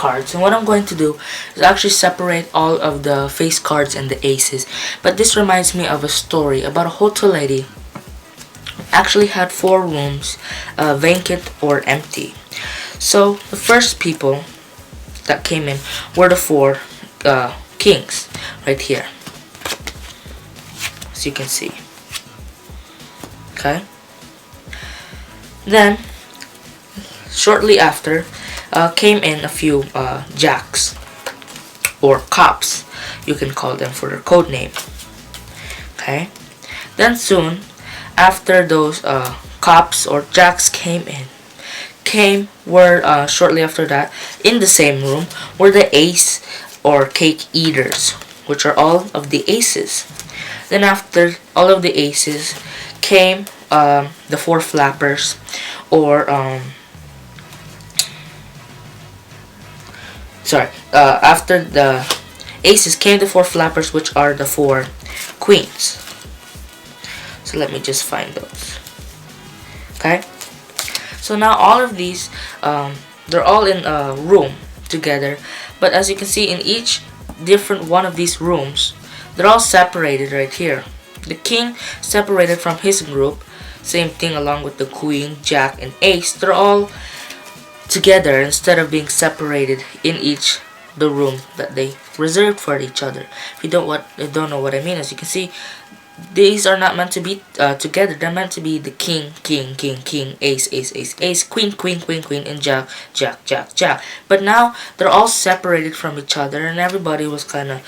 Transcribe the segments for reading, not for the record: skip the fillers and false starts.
cards, and what I'm going to do is actually separate all of the face cards and the aces. But this reminds me of a story about a hotel lady actually had 4 rooms vacant or empty. So the first people that came in were the 4 kings right here, as you can see. Okay. Then shortly after came in a few jacks or cops, you can call them for their code name. Okay. Then soon after those cops or jacks came in, shortly after that, in the same room were the ace or cake eaters, which are all of the aces. Then after all of the aces came the 4 flappers, or after the aces came the 4 flappers, which are the 4 queens. So let me just find those. Okay. So now all of these, they're all in a room together. But as you can see, in each different one of these rooms, they're all separated right here. The king separated from his group. Same thing along with the queen, jack, and ace. They're all together instead of being separated in each the room that they reserved for each other. If you don't know what I mean, as you can see, these are not meant to be together. They're meant to be the king, king, king, king, ace, ace, ace, ace, queen, queen, queen, queen, and jack, jack, jack, jack. But now they're all separated from each other, and everybody was kind of,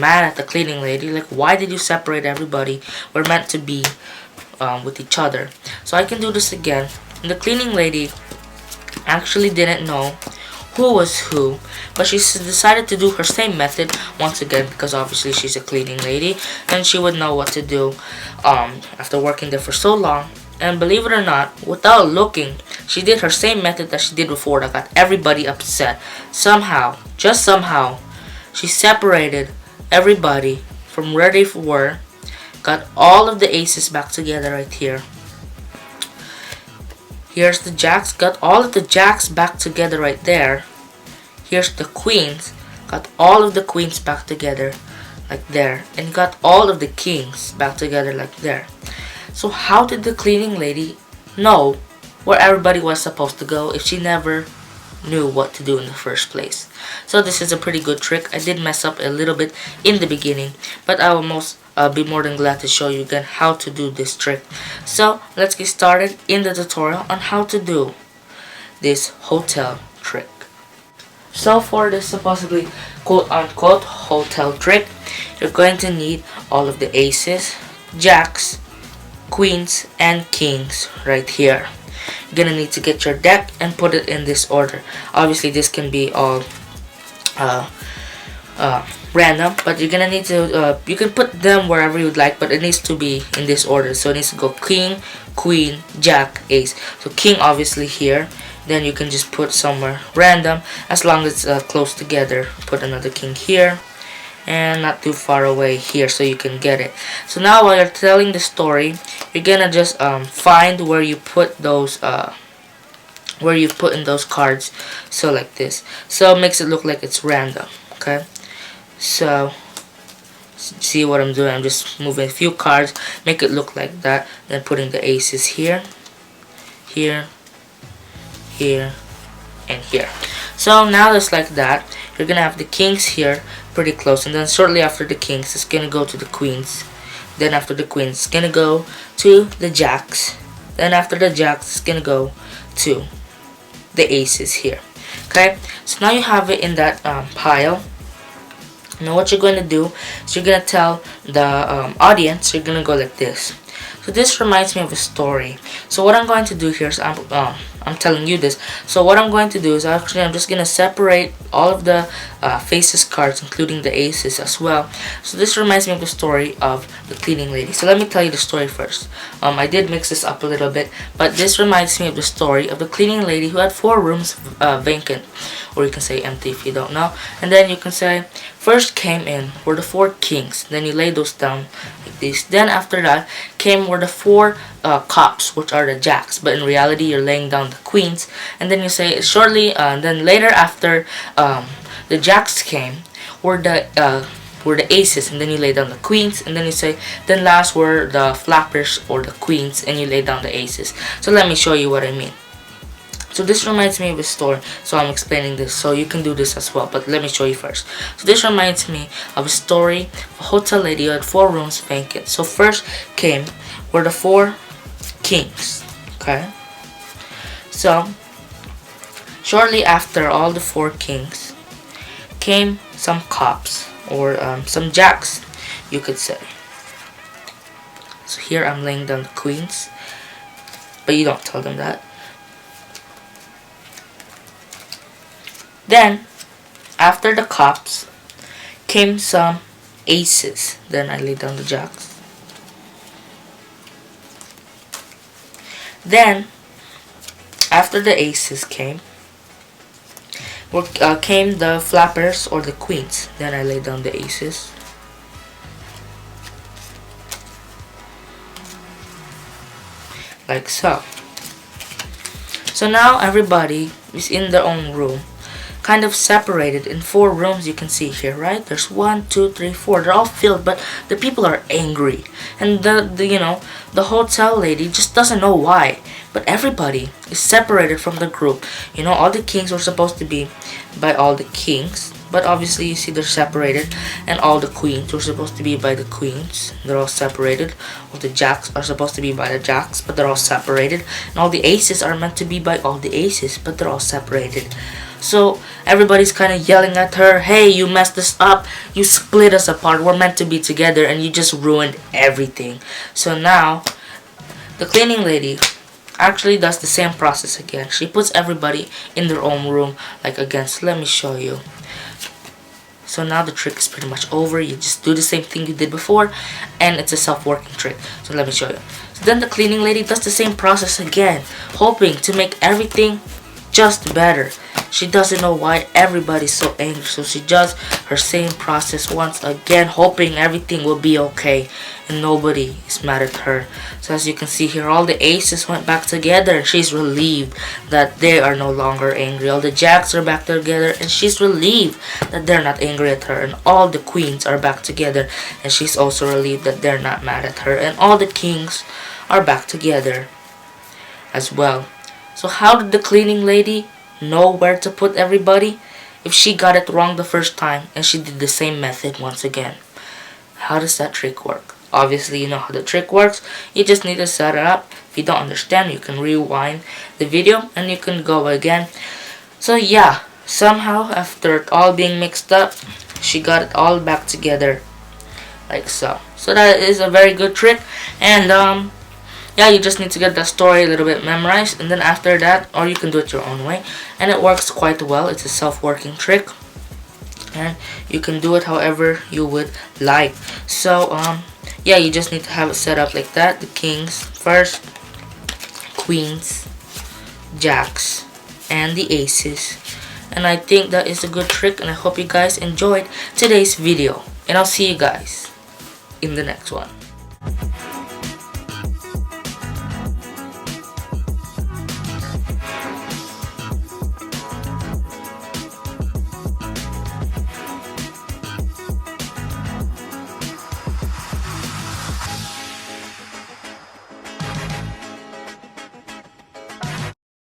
mad at the cleaning lady. Like, why did you separate everybody? We're meant to be with each other. So I can do this again. And the cleaning lady actually didn't know who was who, but she decided to do her same method once again, because obviously she's a cleaning lady and she would know what to do after working there for so long. And believe it or not, without looking, she did her same method that she did before that got everybody upset. Somehow, just somehow, she separated everybody from where they were, got all of the aces back together right here. Here's the jacks, got all of the jacks back together right there. Here's the queens, got all of the queens back together like there. And got all of the kings back together like there. So how did the cleaning lady know where everybody was supposed to go if she never knew what to do in the first place? So this is a pretty good trick. I did mess up a little bit in the beginning, but I will be more than glad to show you again how to do this trick. So let's get started in the tutorial on how to do this hotel trick. So for this supposedly quote-unquote hotel trick, you're going to need all of the aces, jacks, queens, and kings right here. You're gonna need to get your deck and put it in this order. Obviously this can be all random, but you're gonna need to you can put them wherever you'd like, but it needs to be in this order. So it needs to go king, queen, jack, ace. So king obviously here, then you can just put somewhere random as long as it's close together. Put another king here and not too far away here so you can get it. So now while you're telling the story, you're gonna just find where you put those where you put in those cards. So like this, so it makes it look like it's random. Okay, so see what I'm doing, I'm just moving a few cards, make it look like that, then putting the aces here, here, here, and here. So now just like that, you're gonna have the kings here pretty close, and then shortly after the kings it's gonna go to the queens, then after the queens it's gonna go to the jacks, then after the jacks it's gonna go to the aces here. Okay, so now you have it in that pile. Now what you're going to do is you're going to tell the audience, you're going to go like this. So this reminds me of a story. So what I'm going to do here is I'm telling you this. So what I'm going to do is actually I'm just going to separate all of the faces cards, including the aces as well. So this reminds me of the story of the cleaning lady. So let me tell you the story first. I did mix this up a little bit, but this reminds me of the story of the cleaning lady who had 4 rooms vacant, or you can say empty if you don't know. And then you can say first came in were the 4 kings. Then you lay those down like this. Then after that came were the 4 cups, which are the jacks, but in reality you're laying down the queens, and then you say shortly, then later after the jacks came were the aces, and then you lay down the queens, and then you say then last were the flappers or the queens, and you lay down the aces. So let me show you what I mean. So this reminds me of a story, so I'm explaining this, so you can do this as well, but let me show you first. So this reminds me of a story of a hotel lady who had 4 rooms vacant. So first came were the 4 kings, okay? So shortly after all the 4 kings came some cops, or some jacks, you could say. So here I'm laying down the queens, but you don't tell them that. Then, after the cops, came some aces. Then I lay down the jacks. Then, after the aces came the flappers or the queens. Then I lay down the aces. Like so. So now everybody is in their own room, kind of separated in 4 rooms. You can see here, right? There's 1, 2, 3, 4. They're all filled, but the people are angry, and the hotel lady just doesn't know why. But everybody is separated from the group. All the kings were supposed to be by all the kings, but obviously you see they're separated, and all the queens were supposed to be by the queens. They're all separated. All the jacks are supposed to be by the jacks, but they're all separated. And all the aces are meant to be by all the aces, but they're all separated. So everybody's kind of yelling at her, hey, you messed us up, you split us apart, we're meant to be together, and you just ruined everything. So now the cleaning lady actually does the same process again. She puts everybody in their own room, like against. Let me show you. So now the trick is pretty much over. You just do the same thing you did before, and it's a self-working trick. So let me show you. So then the cleaning lady does the same process again, hoping to make everything just better. She doesn't know why everybody's so angry, so she does her same process once again, hoping everything will be okay and nobody is mad at her. So as you can see here, all the aces went back together, and she's relieved that they are no longer angry. All the jacks are back together, and she's relieved that they're not angry at her. And all the queens are back together, and she's also relieved that they're not mad at her. And all the kings are back together as well. So how did the cleaning lady know where to put everybody if she got it wrong the first time and she did the same method once again? How does that trick work? Obviously, you know how the trick works. You just need to set it up. If you don't understand, you can rewind the video and you can go again. So yeah, somehow after it all being mixed up, she got it all back together like so. So that is a very good trick, and yeah, you just need to get that story a little bit memorized, and then after that, or you can do it your own way, and it works quite well. It's a self-working trick, and you can do it however you would like. So yeah, you just need to have it set up like that. The kings first, queens, jacks, and the aces. And I think that is a good trick, and I hope you guys enjoyed today's video, and I'll see you guys in the next one.